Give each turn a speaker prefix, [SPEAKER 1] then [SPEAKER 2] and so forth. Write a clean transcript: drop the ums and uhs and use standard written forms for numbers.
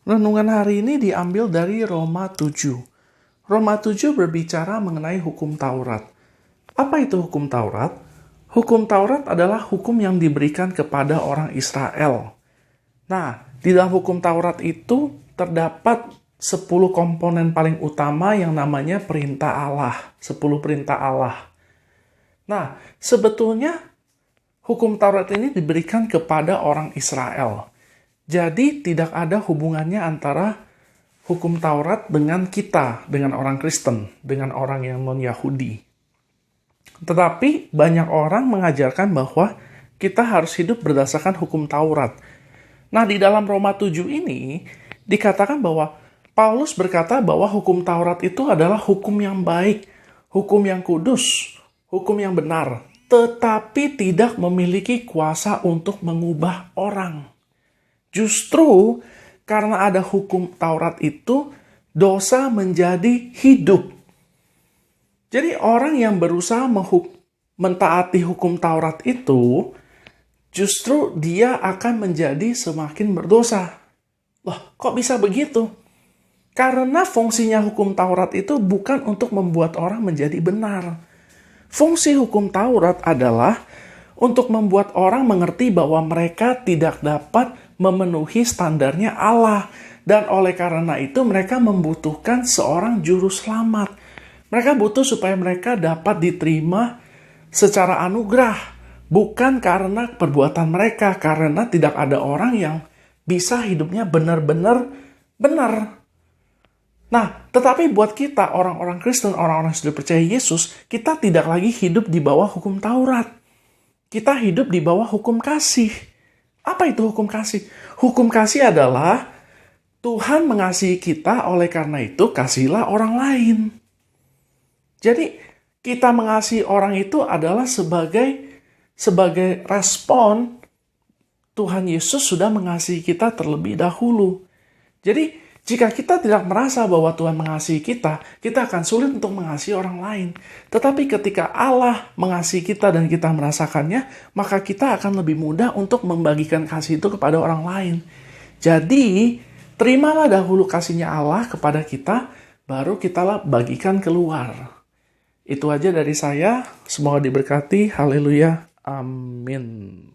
[SPEAKER 1] Renungan hari ini diambil dari Roma 7. Roma 7 berbicara mengenai hukum Taurat. Apa itu hukum Taurat? Hukum Taurat adalah hukum yang diberikan kepada orang Israel. Nah, di dalam hukum Taurat itu terdapat 10 komponen paling utama yang namanya perintah Allah. 10 perintah Allah. Nah, sebetulnya hukum Taurat ini diberikan kepada orang Israel. Jadi tidak ada hubungannya antara hukum Taurat dengan kita, dengan orang Kristen, dengan orang yang non-Yahudi. Tetapi banyak orang mengajarkan bahwa kita harus hidup berdasarkan hukum Taurat. Nah, di dalam Roma 7 ini dikatakan bahwa Paulus berkata bahwa hukum Taurat itu adalah hukum yang baik, hukum yang kudus, hukum yang benar, tetapi tidak memiliki kuasa untuk mengubah orang. Justru karena ada hukum Taurat itu, dosa menjadi hidup. Jadi orang yang berusaha mentaati hukum Taurat itu, justru dia akan menjadi semakin berdosa. Loh, kok bisa begitu? Karena fungsinya hukum Taurat itu bukan untuk membuat orang menjadi benar. Fungsi hukum Taurat adalah untuk membuat orang mengerti bahwa mereka tidak dapat memenuhi standarnya Allah. Dan oleh karena itu mereka membutuhkan seorang juru selamat. Mereka butuh supaya mereka dapat diterima secara anugerah. Bukan karena perbuatan mereka. Karena tidak ada orang yang bisa hidupnya benar-benar benar. Nah, tetapi buat kita, orang-orang Kristen, orang-orang yang sudah percaya Yesus, kita tidak lagi hidup di bawah hukum Taurat. Kita hidup di bawah hukum kasih. Apa itu hukum kasih? Hukum kasih adalah Tuhan mengasihi kita, oleh karena itu kasihilah orang lain. Jadi kita mengasihi orang itu adalah sebagai respon Tuhan Yesus sudah mengasihi kita terlebih dahulu. Jadi jika kita tidak merasa bahwa Tuhan mengasihi kita akan sulit untuk mengasihi orang lain. Tetapi ketika Allah mengasihi kita dan kita merasakannya, maka kita akan lebih mudah untuk membagikan kasih itu kepada orang lain. Jadi, terimalah dahulu kasihnya Allah kepada kita, baru kita bagikan keluar. Itu aja dari saya. Semoga diberkati. Haleluya. Amin.